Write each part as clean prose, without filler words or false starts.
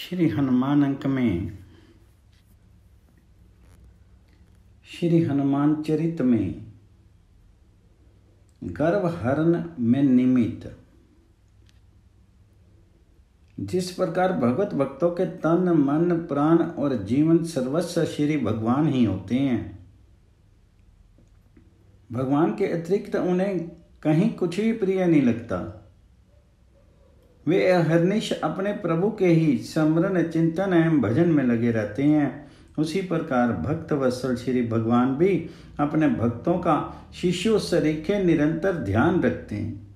श्री हनुमान अंक में श्री हनुमान चरित में गर्भहरण में निमित्त। जिस प्रकार भगवत भक्तों के तन मन प्राण और जीवन सर्वस्व श्री भगवान ही होते हैं, भगवान के अतिरिक्त उन्हें कहीं कुछ भी प्रिय नहीं लगता। वे अहर्निश अपने प्रभु के ही स्मरण चिंतन एवं भजन में लगे रहते हैं। उसी प्रकार भक्त वत्सल श्री भगवान भी अपने भक्तों का शिष्यों सरीखे निरंतर ध्यान रखते हैं।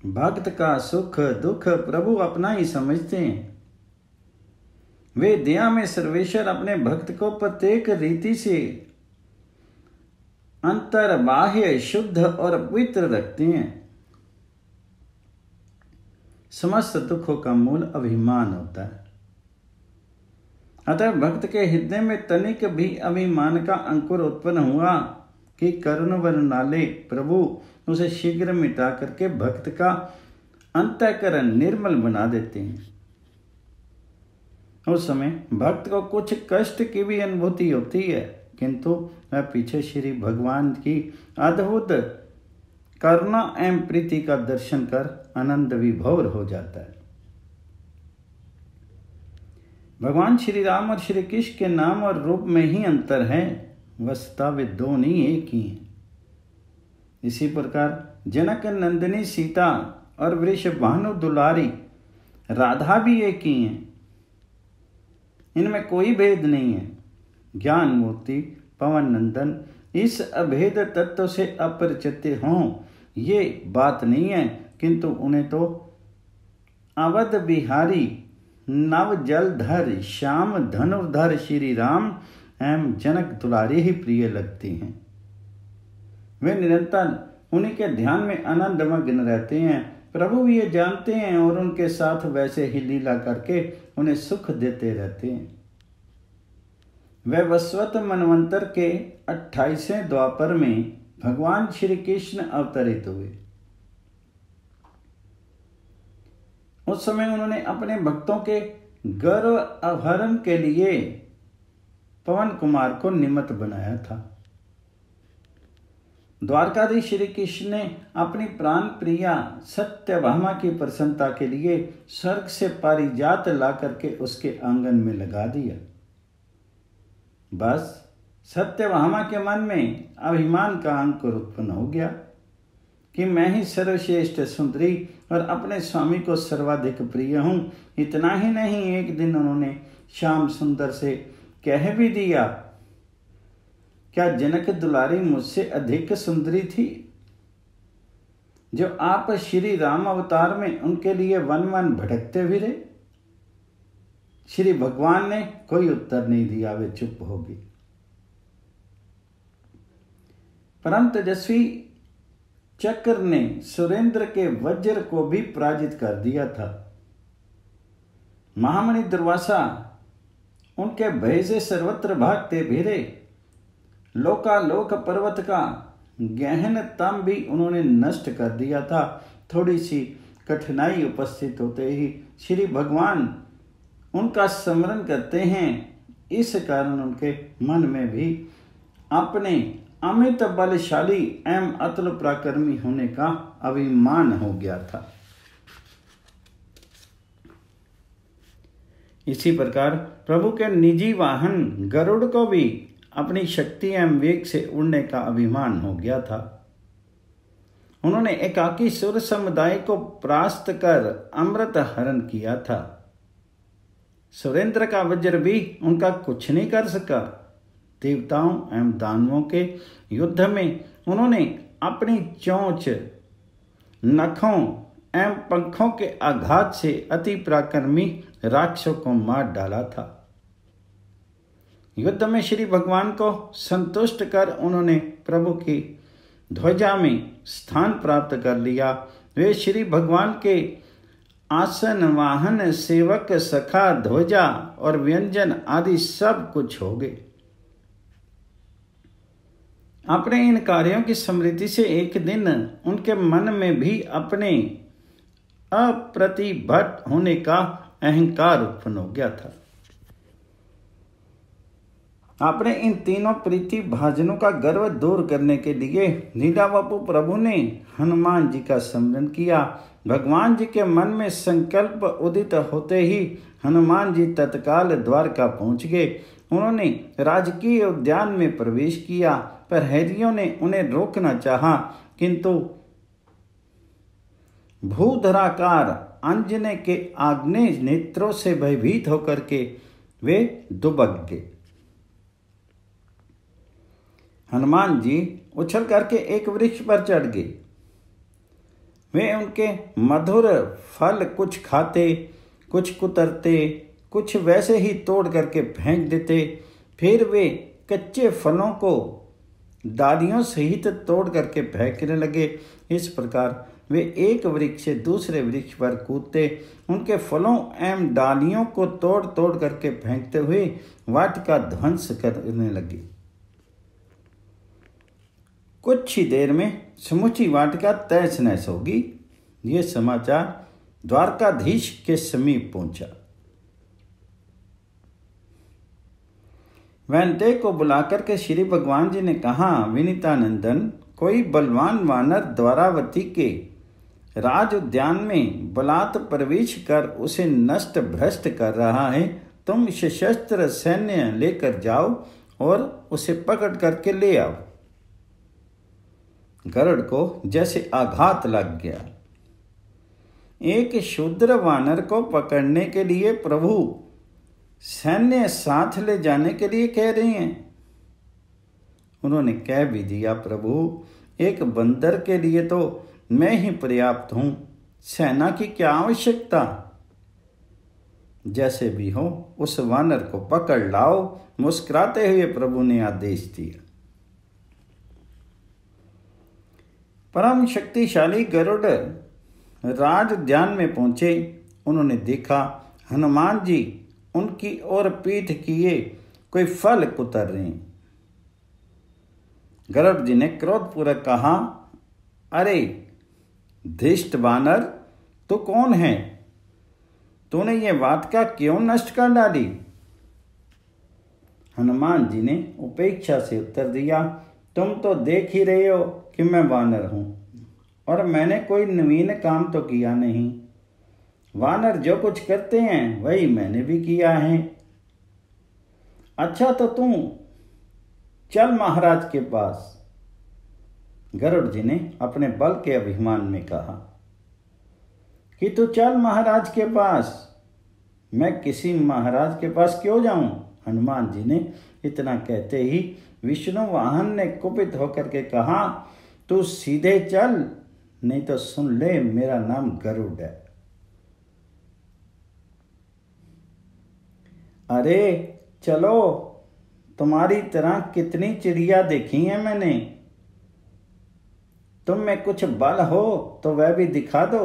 भक्त का सुख दुख प्रभु अपना ही समझते हैं। वे दया में सर्वेश्वर अपने भक्त को प्रत्येक रीति से अंतर बाह्य शुद्ध और पवित्र रखते हैं। समस्त दुखों का मूल अभिमान होता है। अतः भक्त के हृदय में तनिक भी अभिमान का अंकुर उत्पन्न हुआ कि करुण वर्णाले प्रभु उसे शीघ्र मिटा करके भक्त का अंतःकरण निर्मल बना देते हैं। उस समय भक्त को कुछ कष्ट की भी अनुभूति होती है, किंतु वह पीछे श्री भगवान की अद्भुत करुणा एवं प्रीति का दर्शन कर आनंद विभोर हो जाता है। भगवान श्री राम और श्री कृष्ण के नाम और रूप में ही अंतर है, वस्तुतः वे दो नहीं एक ही हैं। इसी प्रकार जनक नंदिनी सीता और वृषभानु दुलारी राधा भी एक ही हैं। इनमें कोई भेद नहीं है। ज्ञान मूर्ति पवन नंदन इस अभेद तत्व से अपरिचित हों ये बात नहीं है, किंतु उन्हें तो अवध बिहारी नव जलधर श्याम धनुर्धर श्री राम एवं जनक दुलारी ही प्रिय लगती हैं। वे निरंतर उन्हीं के ध्यान में आनंदमग्न रहते हैं। प्रभु भी ये जानते हैं और उनके साथ वैसे ही लीला करके उन्हें सुख देते रहते हैं। वैवस्वत मनवंतर के 28वें द्वापर में भगवान श्री कृष्ण अवतरित हुए। उस समय उन्होंने अपने भक्तों के गर्भ अपहरण के लिए पवन कुमार को निमित्त बनाया था। द्वारकाधीश श्री कृष्ण ने अपनी प्राण प्रिया सत्यभामा की प्रसन्नता के लिए स्वर्ग से पारिजात ला करके उसके आंगन में लगा दिया। बस सत्यभामा के मन में अभिमान का अंकुर उत्पन्न हो गया कि मैं ही सर्वश्रेष्ठ सुंदरी और अपने स्वामी को सर्वाधिक प्रिय हूं। इतना ही नहीं, एक दिन उन्होंने श्याम सुंदर से कह भी दिया, क्या जनक दुलारी मुझसे अधिक सुंदरी थी जो आप श्री राम अवतार में उनके लिए वन वन भटकते भी रहे? श्री भगवान ने कोई उत्तर नहीं दिया, वे चुप हो गए। परम तेजस्वी चक्र ने सुरेंद्र के वज्र को भी पराजित कर दिया था। महामणि दुर्वासा उनके भय से सर्वत्र भागते फिरे। लोकालोक पर्वत का गहन तम भी उन्होंने नष्ट कर दिया था। थोड़ी सी कठिनाई उपस्थित होते ही श्री भगवान उनका स्मरण करते हैं। इस कारण उनके मन में भी अपने अमित बलशाली एवं अतुल पराक्रमी होने का अभिमान हो गया था। इसी प्रकार प्रभु के निजी वाहन गरुड़ को भी अपनी शक्ति एवं वेग से उड़ने का अभिमान हो गया था। उन्होंने एकाकी सुर समुदाय को परास्त कर अमृत हरण किया था। सुरेंद्र का वज्र भी उनका कुछ नहीं कर सका। देवताओं एवं दानवों के युद्ध में उन्होंने अपनी चोंच नखों एवं पंखों के आघात से अति पराक्रमी राक्षसों को मार डाला था। युद्ध में श्री भगवान को संतुष्ट कर उन्होंने प्रभु की ध्वजा में स्थान प्राप्त कर लिया। वे श्री भगवान के आसन वाहन सेवक सखा ध्वजा और व्यंजन आदि सब कुछ हो गए। अपने इन कार्यों की स्मृति से एक दिन उनके मन में भी अपने अप्रतिभट होने का अहंकार उत्पन्न हो गया था। अपने इन तीनों प्रीति भाजनों का गर्व दूर करने के लिए लीलावपु प्रभु ने हनुमान जी का स्मरण किया। भगवान जी के मन में संकल्प उदित होते ही हनुमान जी तत्काल द्वारका पहुंच गए। उन्होंने राजकीय उद्यान में प्रवेश किया, पर हैरियों ने उन्हें रोकना चाहा, किंतु भूधराकार अंजने के आग्नेय नेत्रों से भयभीत होकर के वे दुबक गए। हनुमान जी उछल करके एक वृक्ष पर चढ़ गए। वे उनके मधुर फल कुछ खाते, कुछ कुतरते, कुछ वैसे ही तोड़ करके फेंक देते। फिर वे कच्चे फलों को डालियों सहित तोड़ करके फेंकने लगे। इस प्रकार वे एक वृक्ष से दूसरे वृक्ष पर कूदते, उनके फलों एवं डालियों को तोड़ तोड़ करके फेंकते हुए वाटिका ध्वंस करने लगे। कुछ ही देर में समूची वाटिका तहस नहस होगी। ये समाचार द्वारकाधीश के समीप पहुंचा। वैंते को बुलाकर के श्री भगवान जी ने कहा, विनीतानंदन, कोई बलवान वानर द्वारावती के राज उद्यान में बलात् प्रवेश कर उसे नष्ट भ्रष्ट कर रहा है। तुम सशस्त्र सैन्य लेकर जाओ और उसे पकड़ करके ले आओ। गरुड़ को जैसे आघात लग गया। एक शूद्र वानर को पकड़ने के लिए प्रभु सैन्य साथ ले जाने के लिए कह रहे हैं। उन्होंने कह भी दिया, प्रभु एक बंदर के लिए तो मैं ही पर्याप्त हूं, सेना की क्या आवश्यकता। जैसे भी हो उस वानर को पकड़ लाओ। मुस्कुराते हुए प्रभु ने आदेश दिया। परम शक्तिशाली गरुड़ राज उद्यान में पहुंचे। उन्होंने देखा हनुमान जी उनकी ओर पीठ किए कोई फल कुतर रहे हैं। गरुड़ जी ने क्रोधपूर्वक कहा, अरे धृष्ट वानर, तू कौन है? तूने ये वाटिका क्यों नष्ट कर डाली? हनुमान जी ने उपेक्षा से उत्तर दिया, तुम तो देख ही रहे हो कि मैं वानर हूं और मैंने कोई नवीन काम तो किया नहीं। वानर जो कुछ करते हैं वही मैंने भी किया है। अच्छा तो तू चल महाराज के पास। गरुड़ जी ने अपने बल के अभिमान में कहा कि तू चल महाराज के पास। मैं किसी महाराज के पास क्यों जाऊं? हनुमान जी ने इतना कहते ही विष्णु वाहन ने कुपित होकर के कहा, तू सीधे चल, नहीं तो सुन ले मेरा नाम गरुड़ है। अरे चलो, तुम्हारी तरह कितनी चिड़िया देखी है मैंने। तुम में कुछ बल हो तो वह भी दिखा दो।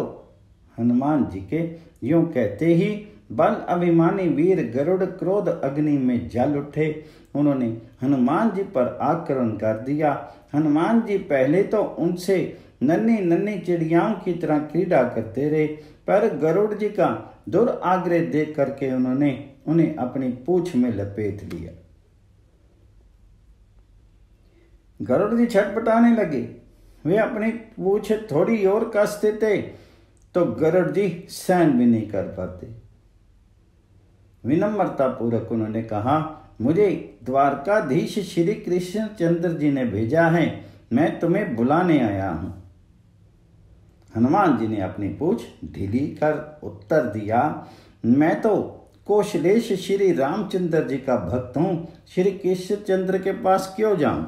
हनुमान जी के यूं कहते ही बल अभिमानी वीर गरुड़ क्रोध अग्नि में जल उठे। उन्होंने हनुमान जी पर आक्रमण कर दिया। हनुमान जी पहले तो उनसे नन्ही नन्ही चिड़ियाओं की तरह क्रीड़ा करते रहे, पर गरुड़ जी का दुराग्रह देख करके उन्होंने उन्हें अपनी पूंछ में लपेट लिया। गरुड़ जी छटपटाने लगे। वे अपनी पूंछ थोड़ी और कसते थे तो गरुड़ जी सहन भी नहीं कर पाते। विनम्रता पूर्वक उन्होंने कहा, मुझे द्वारकाधीश श्री कृष्ण चंद्र जी ने भेजा है, मैं तुम्हें बुलाने आया हूं। हनुमान जी ने अपनी पूंछ ढीली कर उत्तर दिया, मैं तो कौशलेश श्री रामचंद्र जी का भक्त हूं, श्री कृष्ण चंद्र के पास क्यों जाऊं?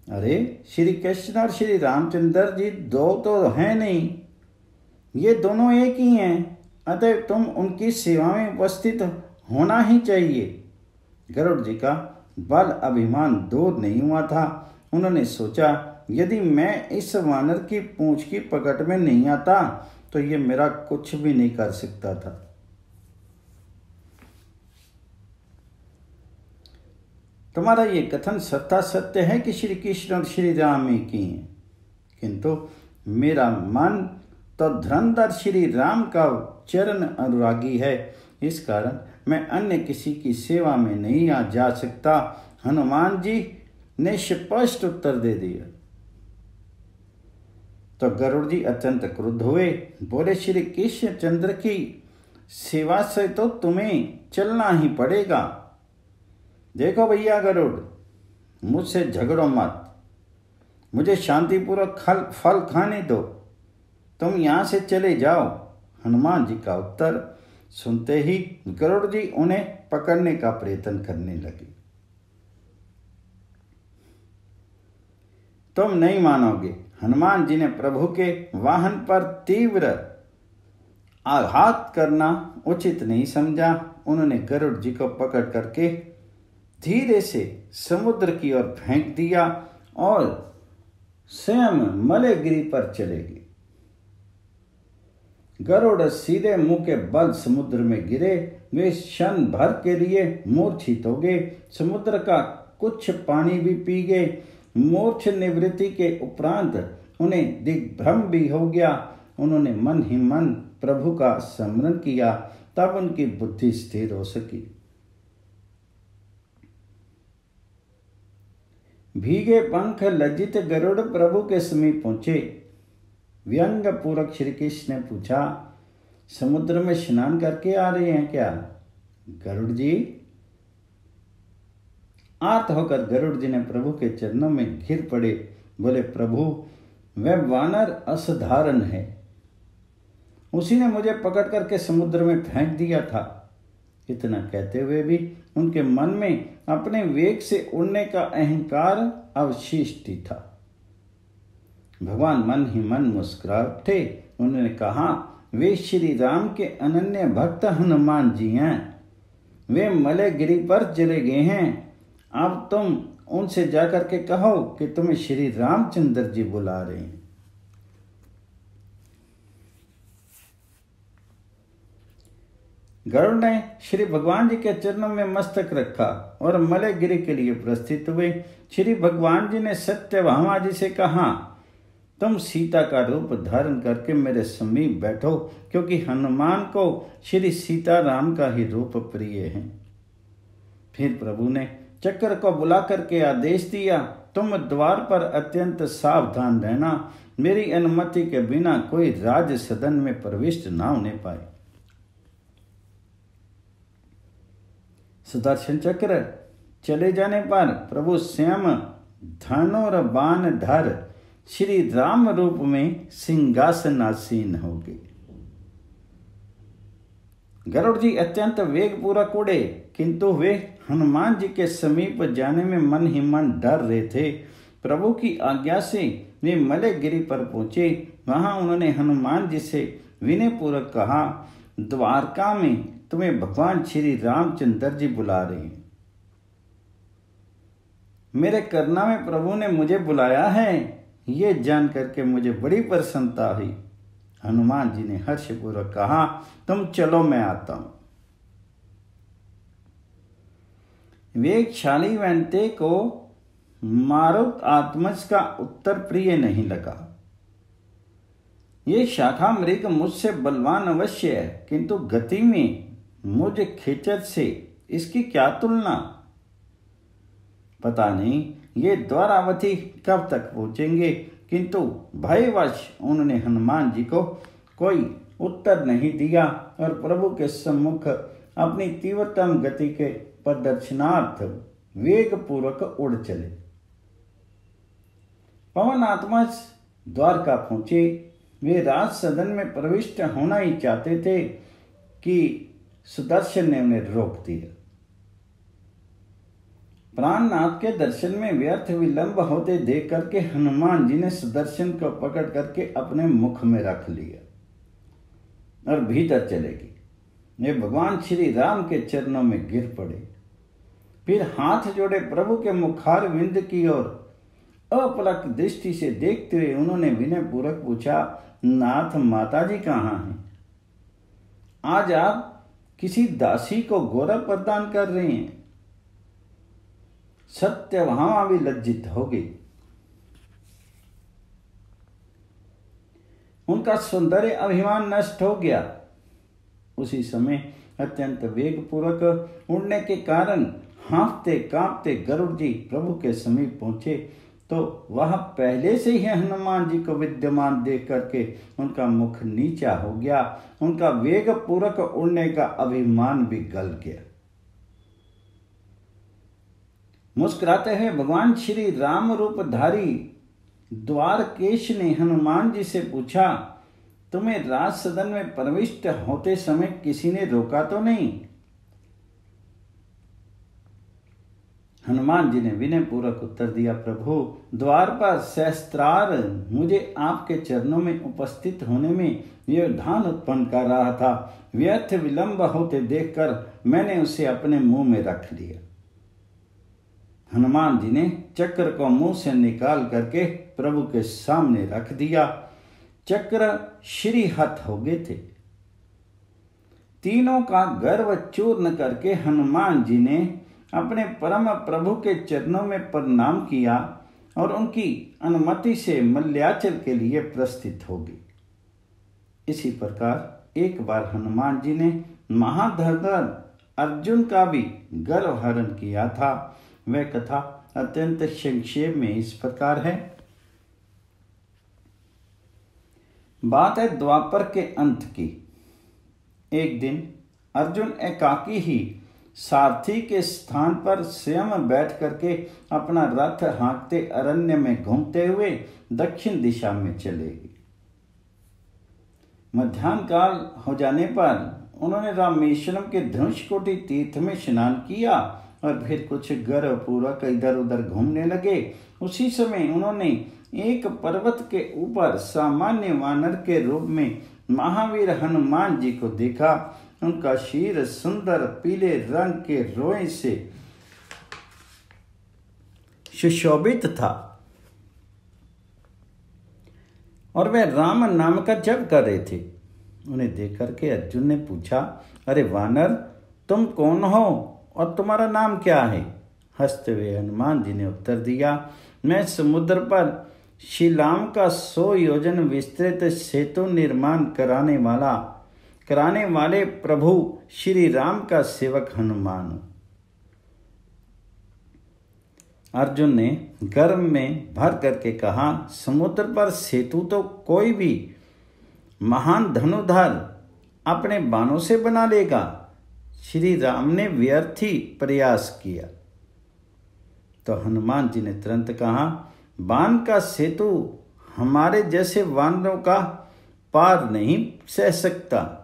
अरे श्री कृष्ण और श्री रामचंद्र जी दो तो हैं नहीं, ये दोनों एक ही हैं, अतः तुम उनकी सेवा में उपस्थित होना ही चाहिए। गरुड़ जी का बल अभिमान दूर नहीं हुआ था। उन्होंने सोचा, यदि मैं इस वानर की पूंछ की पकड़ में नहीं आता तो ये मेरा कुछ भी नहीं कर सकता था। तुम्हारा ये कथन सत्ता सत्य है कि श्री कृष्ण और श्री राम एक ही हैं, किंतु मेरा मन तो धुरंधर श्री राम का चरण अनुरागी है, इस कारण मैं अन्य किसी की सेवा में नहीं आ जा सकता। हनुमान जी ने स्पष्ट उत्तर दे दिया। तो गरुड़ जी अत्यंत क्रुद्ध हुए, बोले श्री कृष्ण चंद्र की सेवा से तो तुम्हें चलना ही पड़ेगा। देखो भैया गरुड़, मुझसे झगड़ो मत, मुझे शांतिपूर्वक फल खाने दो, तुम यहां से चले जाओ। हनुमान जी का उत्तर सुनते ही गरुड़ जी उन्हें पकड़ने का प्रयत्न करने लगे। तुम नहीं मानोगे, हनुमान जी ने प्रभु के वाहन पर तीव्र आघात करना उचित नहीं समझा। उन्होंने गरुड़ जी को पकड़ करके धीरे से समुद्र की ओर फेंक दिया और स्वयं मलयगिरी पर चले गए। गरुड़ सीधे मुंह के बल समुद्र में गिरे। वे क्षण भर के लिए मूर्छित हो गए। समुद्र का कुछ पानी भी पी गए। मूर्छ निवृत्ति के उपरांत उन्हें दिग्भ्रम भी हो गया। उन्होंने मन ही मन प्रभु का स्मरण किया, तब उनकी बुद्धि स्थिर हो सकी। भीगे पंख लज्जित गरुड़ प्रभु के समीप पहुंचे। व्यंग पूर्वक श्री कृष्ण ने पूछा, समुद्र में स्नान करके आ रहे हैं क्या? गरुड़ जी आर्त होकर गरुड़ जी ने प्रभु के चरणों में घिर पड़े। बोले, प्रभु वह वानर असाधारण है, उसी ने मुझे पकड़ करके समुद्र में फेंक दिया था। इतना कहते हुए भी उनके मन में अपने वेग से उड़ने का अहंकार अवशिष्ट ही था। भगवान मन ही मन मुस्कुरा उठे। उन्होंने कहा, वे श्री राम के अनन्य भक्त हनुमान जी हैं, वे मलयगिरी पर चले गए हैं। अब तुम उनसे जाकर के कहो कि तुम्हें श्री रामचंद्र जी बुला रहे हैं। गरुड़ ने श्री भगवान जी के चरणों में मस्तक रखा और मलयगिरी के लिए प्रस्थित हुए। श्री भगवान जी ने सत्यभामा जी से कहा, तुम सीता का रूप धारण करके मेरे समीप बैठो, क्योंकि हनुमान को श्री सीताराम का ही रूप प्रिय है। फिर प्रभु ने चक्र को बुला करके आदेश दिया, तुम द्वार पर अत्यंत सावधान रहना, मेरी अनुमति के बिना कोई राज सदन में प्रविष्ट ना होने पाए। सुदर्शन चक्र चले जाने पर प्रभु स्वयं धनुर बाण धर श्री राम रूप में सिंहासनासीन हो गए। गरुड़ जी अत्यंत वेगपूर्वक उड़े, किंतु वे हनुमान जी के समीप जाने में मन ही मन डर रहे थे। प्रभु की आज्ञा से वे मलयगिरी पर पहुंचे। वहां उन्होंने हनुमान जी से विनय पूर्वक कहा, द्वारका में तुम्हें भगवान श्री रामचंद्र जी बुला रहे हैं। मेरे करना में प्रभु ने मुझे बुलाया है, ये जान करके मुझे बड़ी प्रसन्नता हुई। हनुमान जी ने हर्षपूर्वक कहा, तुम चलो मैं आता हूं। वेगशाली वैंते को मारुत आत्मज का उत्तर प्रिय नहीं लगा। ये शाखा मृग मुझसे बलवान अवश्य है, किंतु गति में मुझ खिचत से इसकी क्या तुलना। पता नहीं ये द्वारावती कब तक पहुंचेंगे, किंतु भयवश उन्होंने हनुमान जी को कोई उत्तर नहीं दिया और प्रभु के सम्मुख अपनी तीव्रतम गति के प्रदर्शनार्थ वेग पूर्वक उड़ चले। पवन आत्मज द्वारका पहुंचे। वे राज सदन में प्रविष्ट होना ही चाहते थे कि सुदर्शन ने उन्हें रोक दिया। प्राणनाथ के दर्शन में व्यर्थ विलंब होते देख करके हनुमान जी ने सुदर्शन को पकड़ करके अपने मुख में रख लिया और भीतर चले गए। वे भगवान श्री राम के चरणों में गिर पड़े। फिर हाथ जोड़े प्रभु के मुखार विंद की ओर अपलक दृष्टि से देखते हुए उन्होंने विनय पूर्वक पूछा, नाथ माता जी कहाँ हैं? आज आप किसी दासी को गौरव प्रदान कर रहे हैं। सत्यभामा भी लज्जित हो गई। उनका सौंदर्य अभिमान नष्ट हो गया। उसी समय अत्यंत वेगपूर्वक उड़ने के कारण हाँफते कांपते गरुड़ जी प्रभु के समीप पहुंचे तो वह पहले से ही हनुमान जी को विद्यमान देख करके उनका मुख नीचा हो गया, उनका वेगपूर्वक उड़ने का अभिमान भी गल गया। मुस्कुराते हुए भगवान श्री राम रूपधारी द्वारकेश ने हनुमान जी से पूछा, तुम्हें राज सदन में प्रविष्ट होते समय किसी ने रोका तो नहीं? हनुमान जी ने विनय पूर्वक उत्तर दिया, प्रभु द्वार पर सहस्त्रार मुझे आपके चरणों में उपस्थित होने में व्यवधान उत्पन्न कर रहा था। व्यर्थ विलंब होते देखकर मैंने उसे अपने मुंह में रख लिया। हनुमान जी ने चक्र को मुंह से निकाल करके प्रभु के सामने रख दिया। चक्र श्रीहत हो गए थे। तीनों का गर्व चूर्ण करके हनुमान जी ने अपने परम प्रभु के चरणों में प्रणाम किया और उनकी अनुमति से मल्याचल के लिए प्रस्थित हो गई। इसी प्रकार एक बार हनुमान जी ने महाधनुर्धर अर्जुन का भी गर्व हरण किया था। वह कथा अत्यंत संक्षेप में इस प्रकार है। बात है द्वापर के अंत की। एक दिन अर्जुन एकाकी ही सारथी के स्थान पर स्वयं बैठ करके अपना रथ हाँकते अरण्य में घूमते हुए दक्षिण दिशा में चले गए। मध्याह्न काल हो जाने पर उन्होंने रामेश्वरम के धनुषकोटि तीर्थ में स्नान किया और फिर कुछ गर्वपूर्वक इधर उधर घूमने लगे। उसी समय उन्होंने एक पर्वत के ऊपर सामान्य वानर के रूप में महावीर हनुमान जी को देखा। उनका शीर सुंदर पीले रंग के रोए से सुशोभित था और वे राम नाम का जप कर रहे थे। उन्हें देख करके अर्जुन ने पूछा, अरे वानर, तुम कौन हो और तुम्हारा नाम क्या है? हंसते हुए हनुमान जी ने उत्तर दिया, मैं समुद्र पर शिलाम का 100 योजन विस्तृत सेतु निर्माण कराने वाले प्रभु श्री राम का सेवक हनुमान हूं। अर्जुन ने गर्व में भर करके कहा, समुद्र पर सेतु तो कोई भी महान धनुर्धर अपने बाणों से बना लेगा। श्री राम ने व्यर्थ ही प्रयास किया। तो हनुमान जी ने तुरंत कहा, बाण का सेतु हमारे जैसे वानरों का पार नहीं सह सकता,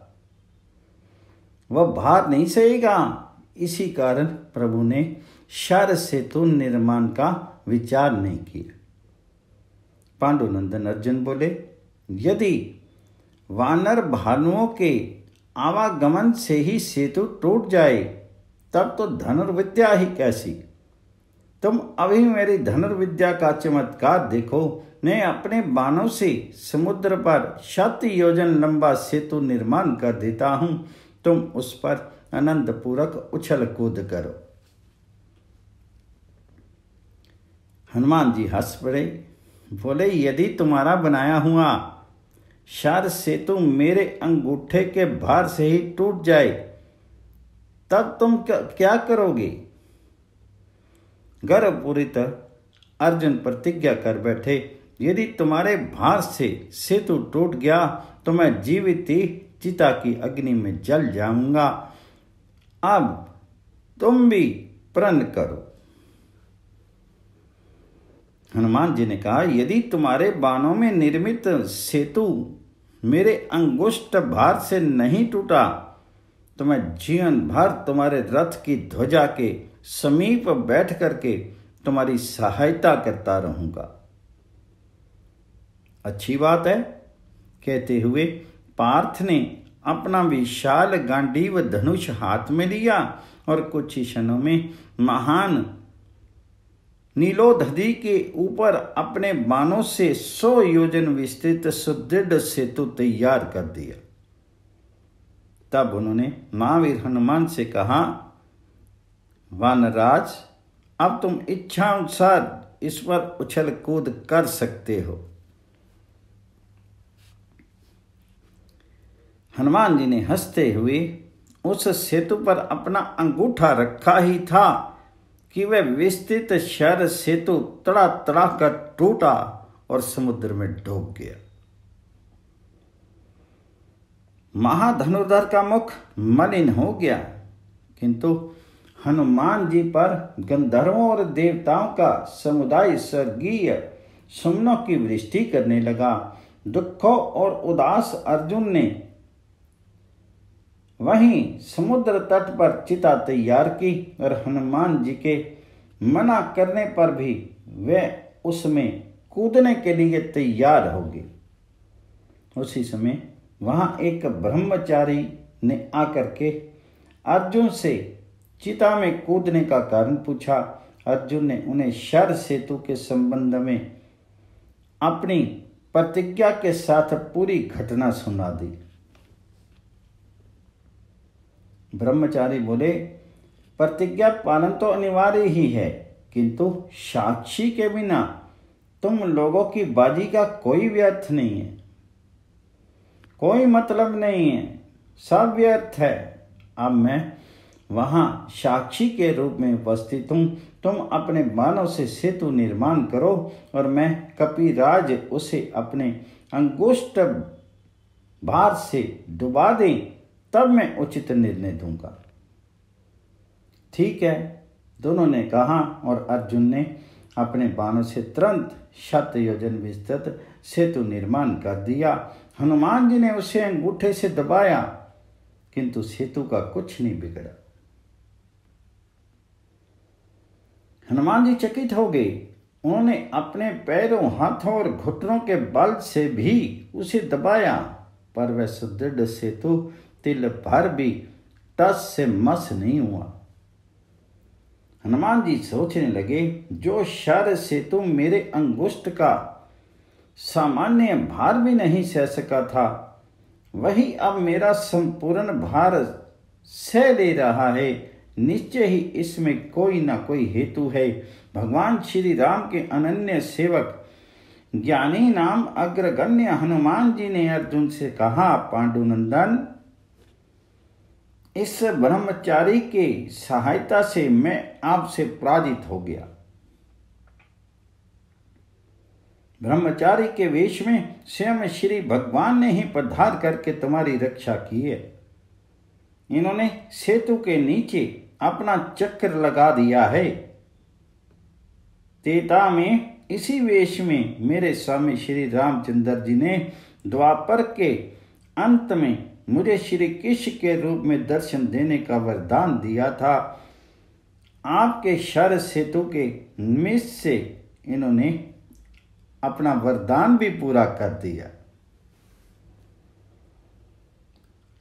वह भार नहीं सहेगा। इसी कारण प्रभु ने शर सेतु निर्माण का विचार नहीं किया। पांडुनंदन अर्जुन बोले, यदि वानर भानुओं के आवागमन से ही सेतु टूट जाए तब तो धनुर्विद्या ही कैसी। तुम अभी मेरी धनुर्विद्या का चमत्कार देखो। मैं अपने बाणों से समुद्र पर 7 योजन लंबा सेतु निर्माण कर देता हूं। तुम उस पर आनंद पूर्वक उछल कूद करो। हनुमान जी हंस पड़े, बोले, यदि तुम्हारा बनाया हुआ शर सेतु मेरे अंगूठे के भार से ही टूट जाए तब तुम क्या करोगे? गर्वपूरित अर्जुन प्रतिज्ञा कर बैठे, यदि तुम्हारे भार से सेतु टूट गया तो मैं जीवित ही चिता की अग्नि में जल जाऊंगा। अब तुम भी प्रण करो। हनुमान जी ने कहा, यदि तुम्हारे बाणों में निर्मित सेतु मेरे अंगुष्ठ भार से नहीं टूटा तो मैं जीवन भर तुम्हारे रथ की ध्वजा के समीप बैठ करके तुम्हारी सहायता करता रहूंगा। अच्छी बात है, कहते हुए पार्थ ने अपना विशाल गांडीव धनुष हाथ में लिया और कुछ ही क्षणों में महान नीलोधरी के ऊपर अपने बाणों से 100 योजन विस्तृत सुदृढ़ सेतु तैयार कर दिया। तब उन्होंने महावीर हनुमान से कहा, वानराज, अब तुम इच्छा अनुसार इस पर उछल कूद कर सकते हो। हनुमान जी ने हंसते हुए उस सेतु पर अपना अंगूठा रखा ही था कि वह विस्तृत शर सेतु तड़ा तड़ा कर टूटा और समुद्र में डूब गया। महाधनुर्धर का मुख मलिन हो गया, किंतु हनुमान जी पर गंधर्वों और देवताओं का समुदाय स्वर्गीय सुमनों की वृष्टि करने लगा। दुखों और उदास अर्जुन ने वहीं समुद्र तट पर चिता तैयार की और हनुमान जी के मना करने पर भी वे उसमें कूदने के लिए तैयार हो गए। उसी समय वहां एक ब्रह्मचारी ने आकर के अर्जुन से चिता में कूदने का कारण पूछा। अर्जुन ने उन्हें शर सेतु के संबंध में अपनी प्रतिज्ञा के साथ पूरी घटना सुना दी। ब्रह्मचारी बोले, प्रतिज्ञा पालन तो अनिवार्य ही है, किंतु साक्षी के बिना तुम लोगों की बाजी का कोई व्यर्थ नहीं है, कोई मतलब नहीं है, सब व्यर्थ है। अब मैं वहां साक्षी के रूप में उपस्थित हूं। तुम अपने बाणों से सेतु निर्माण करो और मैं कपिराज उसे अपने अंगुष्ठ भार से डुबा दें, तब मैं उचित निर्णय दूंगा। ठीक है, दोनों ने कहा और अर्जुन ने अपने बाणों से तुरंत 7 योजन विस्तृत सेतु निर्माण कर दिया। हनुमान जी ने उसे अंगूठे से दबाया, किंतु सेतु का कुछ नहीं बिगड़ा। हनुमान जी चकित हो गए। उन्होंने अपने पैरों, हाथों और घुटनों के बल से भी उसे दबाया, पर वह सुदृढ़ सेतु तिल भर भी टस से मस नहीं हुआ। हनुमान जी सोचने लगे, जो शर सेतु मेरे अंगुष्ठ का सामान्य भार भी नहीं सह सका था, वही अब मेरा संपूर्ण भार सह ले रहा है। निश्चय ही इसमें कोई ना कोई हेतु है। भगवान श्री राम के अनन्य सेवक ज्ञानी नाम अग्रगण्य हनुमान जी ने अर्जुन से कहा, पांडुनंदन, इस ब्रह्मचारी के सहायता से मैं आपसे पराजित हो गया। ब्रह्मचारी के वेश में स्वयं श्री भगवान ने ही पधार करके तुम्हारी रक्षा की है। इन्होंने सेतु के नीचे अपना चक्र लगा दिया है। त्रेता में इसी वेश में मेरे स्वामी श्री रामचंद्र जी ने द्वापर के अंत में मुझे श्री कृष्ण के रूप में दर्शन देने का वरदान दिया था। आपके शर सेतु के निमित्त से इन्होंने अपना वरदान भी पूरा कर दिया।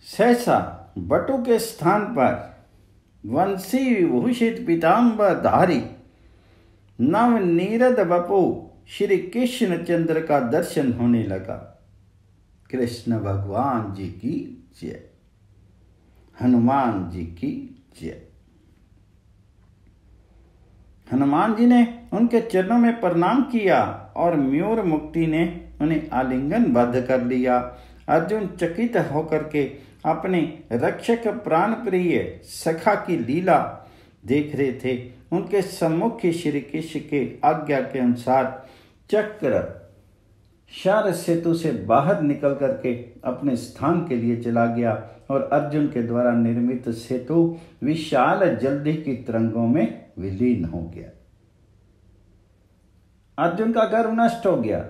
सहसा बटु के स्थान पर वंशी विभूषित पीताम्बर धारी नव नीरद बपु श्री कृष्ण चंद्र का दर्शन होने लगा। कृष्ण भगवान जी की जय, हनुमान जी की जय। हनुमान जी ने उनके चरणों में प्रणाम किया और मयूर मुक्ति ने उन्हें आलिंगन बद्ध कर लिया। अर्जुन चकित होकर के अपने रक्षक प्राण प्रिय सखा की लीला देख रहे थे। उनके सम्मुख श्री कृष्ण के आज्ञा के अनुसार चक्र शर सेतु से बाहर निकल करके अपने स्थान के लिए चला गया और अर्जुन के द्वारा निर्मित सेतु विशाल जल्दी की तरंगों में विलीन हो गया। अर्जुन का गर्व नष्ट हो गया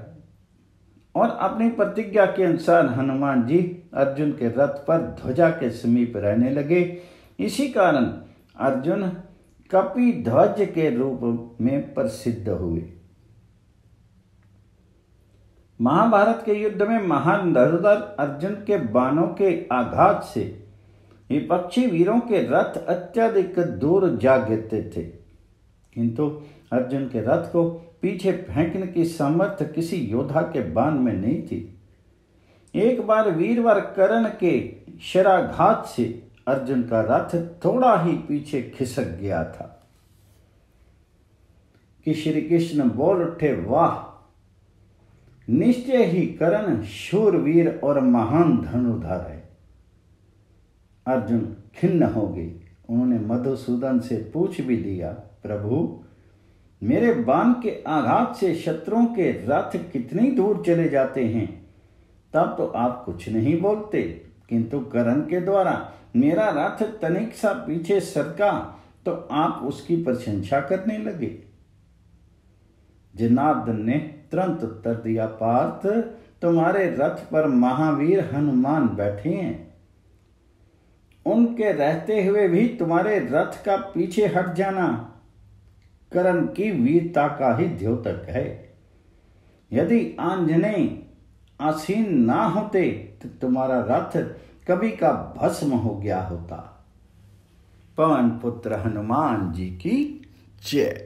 और अपनी प्रतिज्ञा के अनुसार हनुमान जी अर्जुन के रथ पर ध्वजा के समीप रहने लगे। इसी कारण अर्जुन कपि ध्वज के रूप में प्रसिद्ध हुए। महाभारत के युद्ध में महान धनुर्धर अर्जुन के बाणों के आघात से विपक्षी वीरों के रथ अत्यधिक दूर जा गिरते थे, किंतु अर्जुन के रथ को पीछे फेंकने की सामर्थ्य किसी योद्धा के बाण में नहीं थी। एक बार वीरवर कर्ण के शराघात से अर्जुन का रथ थोड़ा ही पीछे खिसक गया था कि श्री कृष्ण बोल उठे, वाह, निश्चय ही कर्ण शूरवीर और महान धनुर्धर है। अर्जुन खिन्न हो गए। उन्होंने मधुसूदन से पूछ भी लिया, प्रभु मेरे बाण के आघात से शत्रुओं के रथ कितनी दूर चले जाते हैं, तब तो आप कुछ नहीं बोलते, किंतु कर्ण के द्वारा मेरा रथ तनिक सा पीछे सरका तो आप उसकी प्रशंसा करने लगे। जनार्दन ने तुरंत उत्तर दिया, पार्थ तुम्हारे रथ पर महावीर हनुमान बैठे हैं, उनके रहते हुए भी तुम्हारे रथ का पीछे हट जाना कर्ण की वीरता का ही द्योतक है। यदि आंजनेय आसीन ना होते तो तुम्हारा रथ कभी का भस्म हो गया होता। पवन पुत्र हनुमान जी की जय।